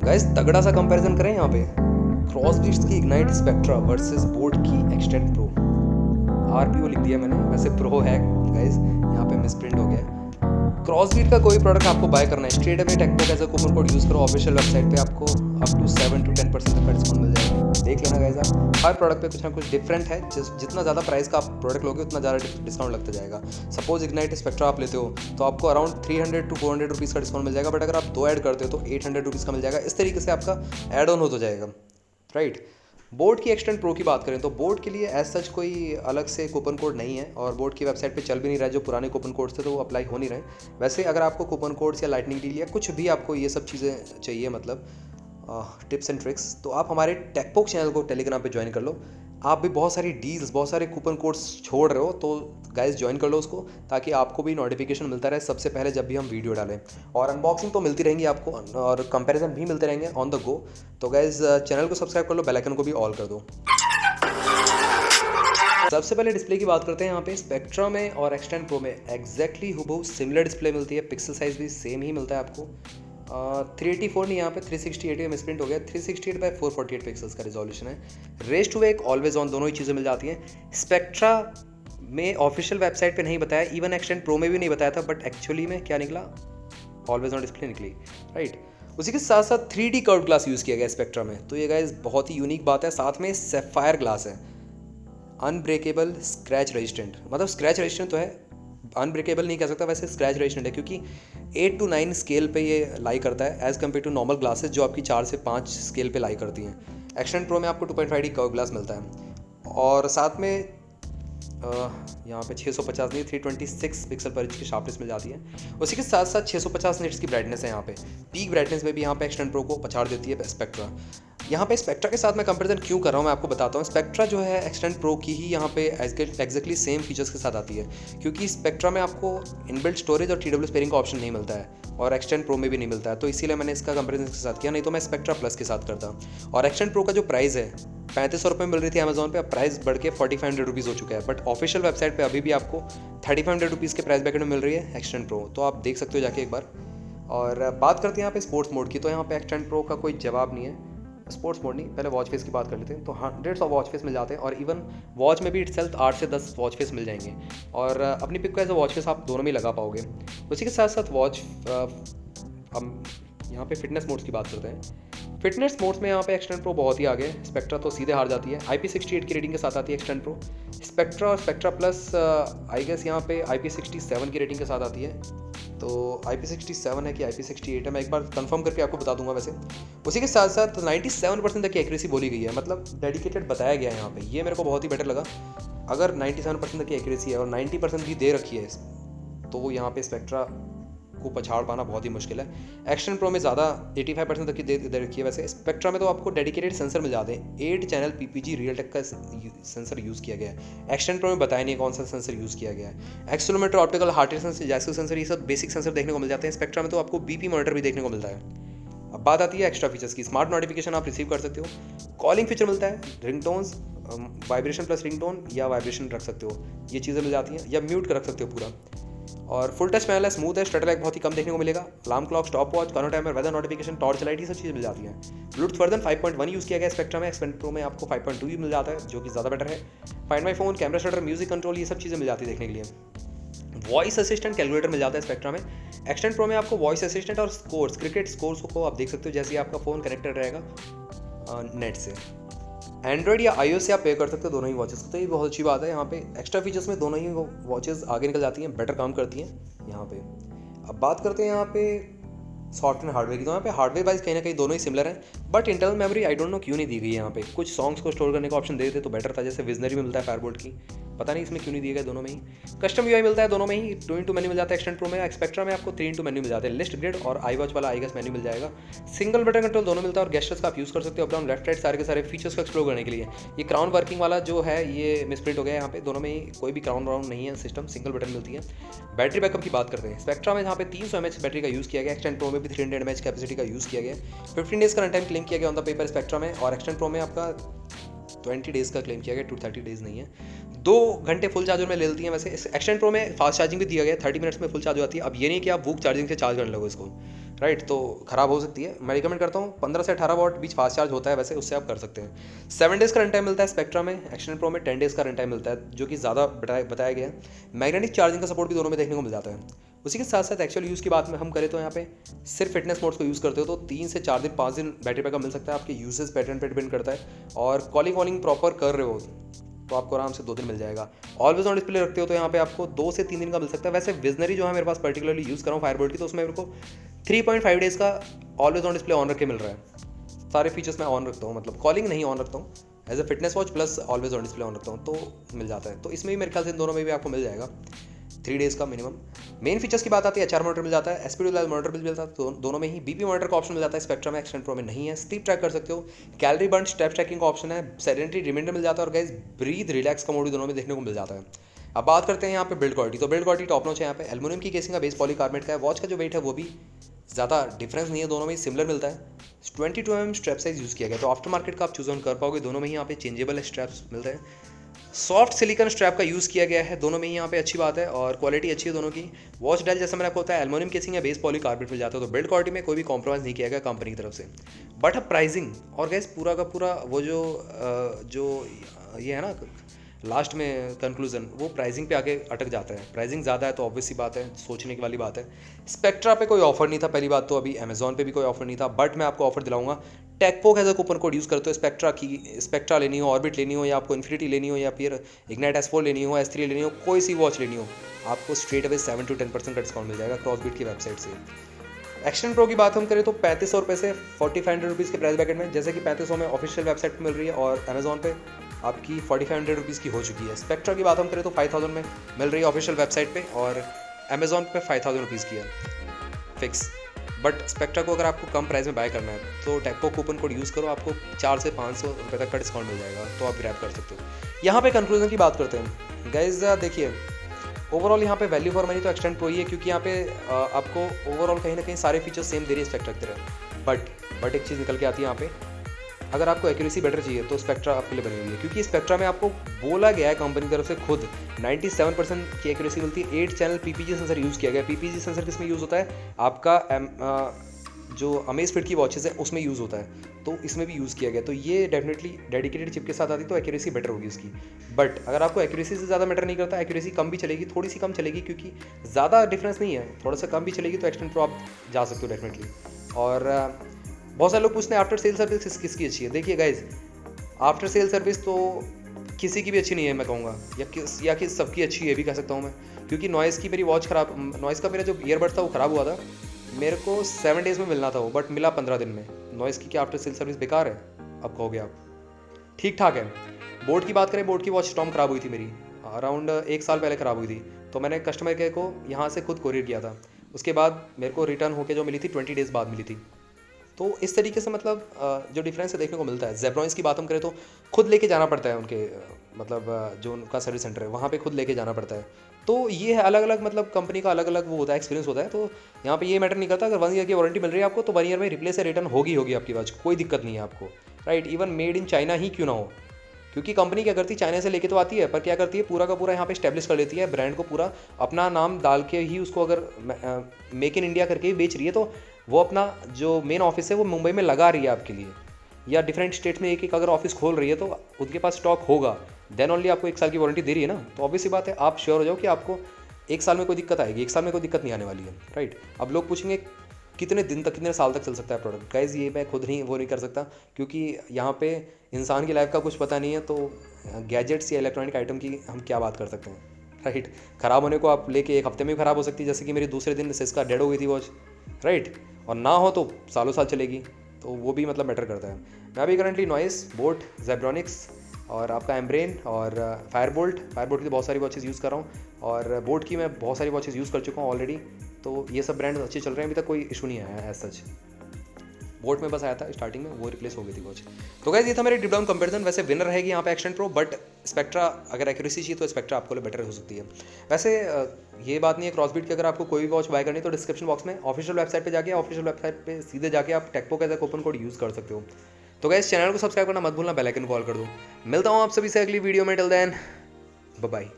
Guys तगड़ा सा comparison करें यहाँ पे क्रॉसबीट्स की इग्नाइट स्पेक्ट्रा वर्सेस बोट की एक्सटेंड प्रो। आरपीओ लिख दिया मैंने, वैसे प्रो है गाइस, यहाँ पे मिसप्रिंट हो गया है। क्रॉसबीट का कोई प्रोडक्ट आपको बाय करना है, स्ट्रेट अवे टेक्बुक as a coupon code use करो ऑफिशियल वेबसाइट पे, आपको अप टू 7 to 10% तक का डिस्काउंट मिल जाएगा। देख लेना गाइस, आप हर प्रोडक्ट पे कुछ ना कुछ डिफरेंट है। जितना ज़्यादा प्राइस का आप प्रोडक्ट लोगे उतना ज़्यादा डिस्काउंट लगता जाएगा। सपोज इग्नाइट स्पेक्ट्रा आप लेते हो तो आपको अराउंड 300 to 400 रुपीज़ का डिस्काउंट मिल जाएगा, बट अगर आप 2 ऐड करते हो तो 800 रुपीज़ का मिल जाएगा। इस तरीके से आपका ऐड ऑन हो जाएगा, राइट। बोट की एक्सटेंड प्रो की बात करें तो बोट के लिए एज सच कोई अलग से कूपन कोड नहीं है, और बोट की वेबसाइट पे चल भी नहीं रहा है। जो पुराने कूपन कोड्स थे तो वो अप्लाई हो नहीं रहे। वैसे अगर आपको कूपन कोड्स या लाइटनिंग डील या कुछ भी आपको ये सब चीज़ें चाहिए, मतलब टिप्स एंड ट्रिक्स, तो आप हमारे टेकपोक चैनल को टेलीग्राम पे ज्वाइन कर लो। आप भी बहुत सारी डील्स, बहुत सारे कूपन कोड्स छोड़ रहे हो, तो गाइस ज्वाइन कर लो उसको, ताकि आपको भी नोटिफिकेशन मिलता रहे सबसे पहले जब भी हम वीडियो डालें। और अनबॉक्सिंग तो मिलती रहेंगी आपको, और कंपैरिजन भी मिलते रहेंगे ऑन द गो। तो गाइस चैनल को सब्सक्राइब कर लो, बेल आइकन को भी ऑल कर दो। सबसे पहले डिस्प्ले की बात करते हैं। यहाँ पे स्पेक्ट्रा में और एक्सटेंड प्रो में एग्जैक्टली हुबहू सिमिलर डिस्प्ले मिलती है। पिक्सल साइज भी सेम ही मिलता है आपको। 384 नहीं, यहाँ पे 368 में मिसप्रिंट हो गया। 368 बाय 448 पिक्सल्स का रिजोल्यूशन है। Raise to wake, always on, दोनों ही चीज़ें मिल जाती हैं। स्पेक्ट्रा में ऑफिशियल वेबसाइट पे नहीं बताया, इवन एक्सटेंड प्रो में भी नहीं बताया था, बट एक्चुअली में क्या निकला, ऑलवेज ऑन डिस्प्ले निकली, राइट। उसी के साथ साथ 3D कर्व ग्लास यूज़ किया गया स्पेक्ट्रा में, तो ये गाइस बहुत ही यूनिक बात है। साथ में सैफायर ग्लास है, अनब्रेकेबल, स्क्रैच रेजिस्टेंट। मतलब स्क्रैच रेजिस्टेंट तो है, अनब्रेकेबल नहीं कह सकता, वैसे स्क्रैच रेजिस्टेंट है, क्योंकि 8 to 9 स्केल पे ये लाई करता है as compare to normal glasses जो आपकी 4 से 5 स्केल पे लाई करती हैं। एक्सटेंड प्रो में आपको 2.5D कर्व ग्लास मिलता है, और साथ में यहाँ पे 650 नहीं, 326 पिक्सल पर इंच की शार्पनेस मिल जाती है। उसी के साथ साथ 650 निट्स की ब्राइटनेस है यहाँ पे। पीक ब्राइटनेस में भी यहाँ पे एक्सटेंड प्रो को पछाड़ देती है स्पेक्ट्रा। यहाँ पे स्पेक्ट्रा के साथ मैं कंपैरिजन क्यों कर रहा हूँ मैं आपको बताता हूँ। स्पेक्ट्रा जो है एक्सटेंड प्रो की ही यहाँ पे एग्जैक्टली सेम फीचर्स के साथ आती है, क्योंकि स्पेक्ट्रा में आपको इनबिल्ट स्टोरेज और TW स्पेयरिंग का ऑप्शन नहीं मिलता है, और एक्सटेंड प्रो में भी नहीं मिलता है, तो इसीलिए मैंने इसका कंपैरिजन इसके साथ किया, नहीं तो मैं स्पेक्ट्रा प्लस के साथ करता। और एक्सटेंड प्रो का जो प्राइस है 3500 रुपये मिल रही थी अमेजोन पे, अब प्राइस बढ़ के 4500 रुपीज़ हो चुका है, बट ऑफिशियल वेबसाइट पे अभी भी आपको 3500 रुपीज़ के प्राइस ब्रैकेट में मिल रही है एक्सटेंड प्रो, तो आप देख सकते हो जाके एक बार। और बात करते हैं यहाँ पे स्पोर्ट्स मोड की, तो यहाँ पे एक्सटेंड प्रो का कोई जवाब नहीं है। स्पोर्ट्स मोड नहीं, पहले वॉच फेस की बात कर लेते हैं, तो हंड्रेड्स ऑफ वॉच फेस मिल जाते हैं, और इवन वॉच में भी इटसेल्फ 8 से 10 वॉच फेस मिल जाएंगे, और अपनी पिक को एज अ वॉच फेस आप दोनों में लगा पाओगे। उसी के साथ साथ हम यहाँ पे फिटनेस मोड्स की बात करते हैं। फिटनेस मोड्स में यहाँ पे एक्सटेंड प्रो बहुत ही आगे है, स्पेक्ट्रा तो सीधे हार जाती है। IP68 की रेटिंग के साथ आती है एक्सटेंड प्रो। स्पेक्ट्रा और स्पेक्ट्रा प्लस आई गेस यहाँ पे IP67 की रेटिंग के साथ आती है, तो IP67 है कि IP68 है, मैं एक बार कंफर्म करके आपको बता दूंगा वैसे। उसी के साथ साथ 97% तक की एक्यूरेसी बोली गई है, मतलब डेडिकेटेड बताया गया है यहाँ पे, ये मेरे को बहुत ही बेटर लगा। अगर 97% तक की एक्यूरेसी है और 90% भी दे रखी है, तो यहाँ पे स्पेक्ट्रा को पछाड़ पाना बहुत ही मुश्किल है। एक्सटेंड प्रो में ज़्यादा 85% तक की दे रखी है। वैसे स्पेक्ट्रा में तो आपको डेडिकेटेड सेंसर मिल जाते हैं, 8 चैनल PPG रियल टेक का सेंसर यूज़ किया गया है। एक्सटेंड प्रो में बताया नहीं कौन सा सेंसर यूज़ किया गया है। Accelerometer, optical heart rate sensor, जैसे सेंसर, ये सब बेसिक सेंसर देखने को मिल जाते हैं। स्पेक्ट्रा में तो आपको BP मॉनिटर भी देखने को मिलता है। अब बात आती है एक्स्ट्रा फीचर्स की। स्मार्ट नोटिफिकेशन आप रिसीव कर सकते हो, कॉलिंग फीचर मिलता है, रिंगटोन्स, वाइब्रेशन प्लस रिंगटोन या वाइब्रेशन रख सकते हो, ये चीज़ें मिल जाती हैं, या म्यूट कर रख सकते हो पूरा। और फुल टच पैनल है, स्मूथ है, स्टटर लैग बहुत ही कम देखने को मिलेगा। Alarm clock, stop watch, corner timer, weather notification, torch light, ये सब चीज़ें मिल जाती हैं। ब्लूटूथ वर्जन 5.1 यूज़ किया गया स्पेक्ट्रा में। एक्सटेंड प्रो में आपको 5.2 भी मिल जाता है, जो कि ज़्यादा बेटर है। Find my phone, camera shutter, music control, ये सब चीज़ें मिल जाती है देखने के लिए। वॉइस असिस्टेंट कैलकुलेटर मिल जाता है स्पेक्ट्रा में। एक्सटेंड प्रो में आपको वॉइस असिस्टेंट और स्कोर्स, क्रिकेट स्कोर्स को आप देख सकते हो, जैसे आपका फ़ोन कनेक्टेड रहेगा नेट से। एंड्रॉइड या iOS से आप पे कर सकते हो दोनों ही वॉचेस को, तो ये बहुत अच्छी बात है। यहाँ पे एक्स्ट्रा फीचर्स में दोनों ही वॉचेस आगे निकल जाती हैं, बेटर काम करती हैं यहाँ पे। अब बात करते हैं यहाँ पे सॉफ्टवेयर हार्डवेयर की, तो यहाँ पे हार्डवेयर वाइज कहीं ना कहीं दोनों ही सिमिलर हैं, but internal memory I don't know क्यों नहीं दी गई है यहाँ पे। कुछ सॉन्ग्स को स्टोर करने का ऑप्शन दे देते तो बेटर था, जैसे विजनरी में मिलता है फायरबोल्ट की, पता नहीं इसमें क्यों नहीं दिया गया दोनों में ही। कस्टम UI मिलता है दोनों में ही, 2x2 मेन्यू मिल जाता है एक्सटेंड प्रो में। स्पेक्ट्रा में आपको 3x2 मेन्यू मिल जाते हैं, लिस्ट, ग्रिड और iWatch वाला आई गेस मेन्यू मिल जाएगा। सिंगल बटन कंट्रोल दोनों मिलता है, और गेस्टर्स का आप यूज़ कर सकते हो अप डाउन लेफ्ट राइट सारे के सारे फीचर्स को एक्सप्लोर करने के लिए। ये क्राउन वर्किंग वाला जो है ये मिसप्रिंट हो गया है यहाँ पे, दोनों में ही कोई भी क्राउन राउंड नहीं है, सिस्टम सिंगल बटन मिलती है। बैटरी बैकअप की बात करते हैं, स्पेक्ट्रा में यहाँ पे 300 mAh बैटरी का यूज़ किया गया, एक्सटेंड प्रो में भी 300 mAh कैपेसिटी का यूज़ किया गया। 15 डेज़ का रन टाइम क्लेम किया गया ऑन द पेपर स्पेक्ट्रा में, और एक्सटेंड प्रो में आपका 20 डेज़ का क्लेम किया गया, 230 डेज़ नहीं है। 2 घंटे फुल चार्जर में ले लेती हैं। वैसे इस एक्सटेंड प्रो में फास्ट चार्जिंग भी दिया गया है, 30 मिनट्स में फुल चार्ज हो जाती है। अब ये नहीं कि आप वूक चार्जिंग से चार्ज करने लगो इसको, राइट, तो ख़राब हो सकती है। मैं रिकमेंड करता हूँ 15 से 18 वॉट बीच फास्ट चार्ज होता है, वैसे उससे आप कर सकते हैं। 7 डेज़ का रन टाइम मिलता है स्पेक्ट्रा में, एक्सटेंड प्रो में 10 डेज़ का रन टाइम मिलता है, जो कि ज़्यादा बताया गया है। मैग्नेटिक चार्जिंग का सपोर्ट भी दोनों में देखने को मिल जाता है। उसी के साथ साथ एक्चुअल यूज़ की बात में हम करें तो यहाँ पे सिर्फ फिटनेस मोड्स को यूज़ करते हो तो 3 से 4 दिन 5 दिन बैटरी बैकअप मिल सकता है, आपके यूसेज पैटर्न पर डिपेंड करता है। और कॉलिंग वॉलिंग प्रॉपर कर रहे हो तो आपको आराम से 2 दिन मिल जाएगा। ऑलवेज ऑन डिस्प्ले रखते हो तो यहाँ पे आपको 2 से 3 दिन का मिल सकता है। वैसे विजनरी जो है मेरे पास पर्टिकुलरली यूज़ कर रहा हूँ फायरबोल्ट की, तो उसमें मेरे को 3.5 डेज़ का ऑलवेज ऑन डिस्प्ले ऑन रख के मिल रहा है। सारे फीचर्स मैं ऑन रखता हूँ, मतलब कॉलिंग नहीं ऑन रखता हूँ, as a fitness watch plus always on display on रखता हूँ, तो मिल जाता है। तो इसमें भी मेरे ख्याल से इन दोनों में भी आपको मिल जाएगा 3 डेज़ का मिनिमम। मेन फीचर्स की बात आती है, एचआर मॉनिटर मिल जाता है, एसपीडी मॉनिटर भी मिल जाता है, तो दोनों में ही बीपी मॉनिटर का ऑप्शन मिल जाता है। स्पेक्ट्रा में एक्सटेंड प्रो में नहीं है। स्लीप ट्रैक कर सकते हो, कैलोरी बर्न स्टेप ट्रैकिंग का ऑप्शन है, सेडेंटरी रिमाइंडर मिल जाता है, और गाइस ब्रीथ रिलैक्स का मोड भी दोनों में देखने को मिल जाता है। अब बात करते हैं यहाँ पे बिल्ड क्वालिटी, तो बिल्ड क्वालिटी टॉप नॉच है। यहाँ पे एल्युमिनियम की केसिंग का बेस पॉलीकार्बोनेट का है। वॉच का जो वेट है वो भी ज़्यादा डिफरेंस नहीं है, दोनों में ही सिमिलर मिलता है। 22 mm स्ट्रैप साइज यूज़ किया गया, तो आफ्टर मार्केट का आप चूज ऑन कर पाओगे। दोनों में ही यहाँ पे चेंजेबल स्ट्रैप्स मिलते हैं। सॉफ्ट सिलिकॉन स्ट्रैप का यूज़ किया गया है दोनों में ही, यहाँ पे अच्छी बात है, और क्वालिटी अच्छी है दोनों की। वॉच डायल जैसा मैंने आपको बताया एल्युमिनियम केसिंग या बेस पॉलीकार्बोनेट मिल जाता है, तो बिल्ड क्वालिटी में कोई भी कॉम्प्रोमाइज़ नहीं किया गया कंपनी की तरफ से। बट अब प्राइसिंग और गैस पूरा का पूरा वो जो ये है ना लास्ट में कंक्लूजन, वो प्राइसिंग पे आके अटक जाता है। प्राइसिंग ज़्यादा है तो ऑब्वियस सी बात है, सोचने की वाली बात है। स्पेक्ट्रा पे कोई ऑफर नहीं था पहली बात, तो अभी अमेजोन पे भी कोई ऑफर नहीं था, बट मैं आपको ऑफर दिलाऊंगा। टेकपोक as a coupon code use करते हो, स्पेक्ट्रा लेनी हो, ऑर्बिट लेनी हो, या आपको इन्फिनिटी लेनी हो, या फिर इग्नाइट S4 लेनी हो, S3 लेनी हो, कोई सी वॉच लेनी हो, आपको स्ट्रेट अवे 7 to 10% का डिस्काउंट मिल जाएगा क्रॉसबिट की वेबसाइट से। एक्सटेंड प्रो की बात हम करें तो 3500 रुपये से 4500 रुपीज़ के प्राइस बैकेट में, जैसे कि 3500 में ऑफिशियल वेबसाइट पर मिल रही है, और अमेजोन पे आपकी 4500 रुपीज़ की हो चुकी है। स्पेक्ट्रा की बात हम करें तो 5000 में मिल रही है ऑफिशियल वेबसाइट पे, और अमेजोन पे 5000 रुपीज़ की है फिक्स। बट स्पेक्ट्रा को अगर आपको कम प्राइस में बाय करना है तो टेकपो कूपन कोड यूज़ करो, आपको 4 से 500 रुपये तक का डिस्काउंट मिल जाएगा, तो आप ग्रैब कर सकते हो। यहाँ पे कंक्लूजन की बात करते हैं गाइज। देखिए ओवरऑल यहाँ पे वैल्यू फॉर मनी तो एक्सटेंड प्रो ही है, क्योंकि यहाँ पे आपको ओवरऑल कहीं ना कहीं सारे फीचर्स सेम दे रही है स्पेक्ट्रा की तरह। बट एक चीज़ निकल के आती है यहाँ पे, अगर आपको एक्यूरेसी बेटर चाहिए तो स्पेक्ट्रा आपके लिए बनी हुई है, क्योंकि स्पेक्ट्रा में आपको बोला गया है कंपनी की तरफ से खुद 97% की एक्यूरेसी मिलती है। 8 चैनल पीपीजी सेंसर यूज़ किया गया है। पीपीजी सेंसर किस में यूज़ होता है, आपका जो अमेज़फिट की वॉचेस है उसमें यूज़ होता है, तो इसमें भी यूज़ किया गया। तो ये डेफिनेटली डेडिकेटेड चिप के साथ आती तो एक्यूरेसी बेटर होगी उसकी। बट अगर आपको एक्यूरेसी से ज़्यादा मैटर नहीं करता, एक्यूरेसी कम भी चलेगी, थोड़ी सी कम चलेगी, क्योंकि ज़्यादा डिफरेंस नहीं है, थोड़ा सा कम भी चलेगी, तो एक्सटेंड प्रो आप जा सकते हो डेफिनेटली। और बहुत सारे लोग पूछते हैं आफ्टर सेल सर्विस किसकी अच्छी है। देखिए गाइज, आफ्टर सेल सर्विस तो किसी की भी अच्छी नहीं है मैं कहूँगा, या कि सबकी अच्छी है भी कह सकता हूँ मैं, क्योंकि नॉइज़ की मेरी वॉच ख़राब, नॉइज़ का मेरा जो ईयरबड्स था वो ख़राब हुआ था, मेरे को 7 डेज़ में मिलना था वो, बट मिला 15 दिन में। नॉइज़ की क्या आफ्टर सेल सर्विस बेकार है, अब कहोगे आप, ठीक ठाक है। बोट की बात करें, बोट की वॉच स्टॉर्म ख़राब हुई थी मेरी, अराउंड 1 साल पहले ख़राब हुई थी, तो मैंने कस्टमर केयर को यहाँ से खुद कोरियर किया था। उसके बाद मेरे को रिटर्न होकर जो मिली थी 20 डेज़ बाद मिली थी। तो इस तरीके से मतलब जो डिफरेंस है देखने को मिलता है। जेब्रॉइंस की बात हम करें तो खुद लेके जाना पड़ता है उनके मतलब जो उनका सर्विस सेंटर है वहाँ पे खुद लेके जाना पड़ता है। तो ये है अलग अलग, मतलब कंपनी का अलग अलग वो होता है, एक्सपीरियंस होता है। तो यहाँ पे ये मैटर नहीं करता, अगर 1 ईयर की वारंटी मिल रही है आपको तो 1 ईयर में रिप्लेस या रिटर्न होगी आपकी वॉच, कोई दिक्कत नहीं है आपको, right. Even made in China ही क्यों ना हो, क्योंकि कंपनी क्या करती है, चाइना से लेके तो आती है, पर क्या करती है पूरा का पूरा यहाँ पे स्टैब्लिश कर लेती है ब्रांड को, पूरा अपना नाम डाल के ही उसको अगर मेक इन इंडिया करके ही बेच रही है, तो वो अपना जो मेन ऑफिस है वो मुंबई में लगा रही है आपके लिए, या डिफरेंट स्टेट में एक एक अगर ऑफिस खोल रही है तो उनके पास स्टॉक होगा, देन ओनली आपको 1 साल की वारंटी दे रही है ना। तो ऑब्वियस सी बात है, आप श्योर हो जाओ कि आपको 1 साल में कोई दिक्कत आएगी, 1 साल में कोई दिक्कत नहीं आने वाली है, राइट। अब लोग पूछेंगे कितने दिन तक, कितने साल तक चल सकता है प्रोडक्ट। गाइज ये मैं खुद नहीं कर सकता, क्योंकि यहाँ पे इंसान की लाइफ का कुछ पता नहीं है, तो गैजेट्स या इलेक्ट्रॉनिक आइटम की हम क्या बात कर सकते हैं, राइट। ख़राब होने को आप लेके 1 हफ्ते में भी ख़राब हो सकती है, जैसे कि मेरी दूसरे दिन सिस्का डेड हो गई थी वॉच, राइट। और ना हो तो सालों साल चलेगी, तो वो भी मतलब मैटर करता है। मैं अभी करंटली नॉइस, बोट, जेब्रॉनिक्स और आपका एम्ब्रेन और फायरबोल्ट की बहुत सारी वॉचेज़ यूज़ कर रहा हूँ, और बोट की मैं बहुत सारी वॉचेज़ यूज़ कर चुका हूँ ऑलरेडी। तो ये सब ब्रांड्स अच्छे चल रहे हैं, अभी तक कोई इशू नहीं आया है एज सच। बोट में बस आया था स्टार्टिंग में, वो रिप्लेस हो गई थी वॉच। तो गाइस ये था मेरे डिप डाउन कंपैरिजन। वैसे विनर रहेगी यहाँ पे एक्सटेंड प्रो, बट स्पेक्ट्रा अगर एक्यूरेसी चाहिए तो स्पेक्ट्रा आपको लिए बेटर हो सकती है। वैसे ये बात नहीं है क्रॉसबीट की, अगर आपको कोई भी वॉच बाय करनी है तो डिस्क्रिप्शन बॉक्स में ऑफिशियल वेबसाइट पे जाके, ऑफिशियल वेबसाइट पे सीधे जाके आप टेकपो एज कूपन कोड यूज़ कर सकते हो। तो गाइस चैनल को सब्सक्राइब करना मत भूलना, बेल आइकन कॉल कर दो। मिलता हूँ आप सभी से अगली वीडियो में, टिल देन बाय।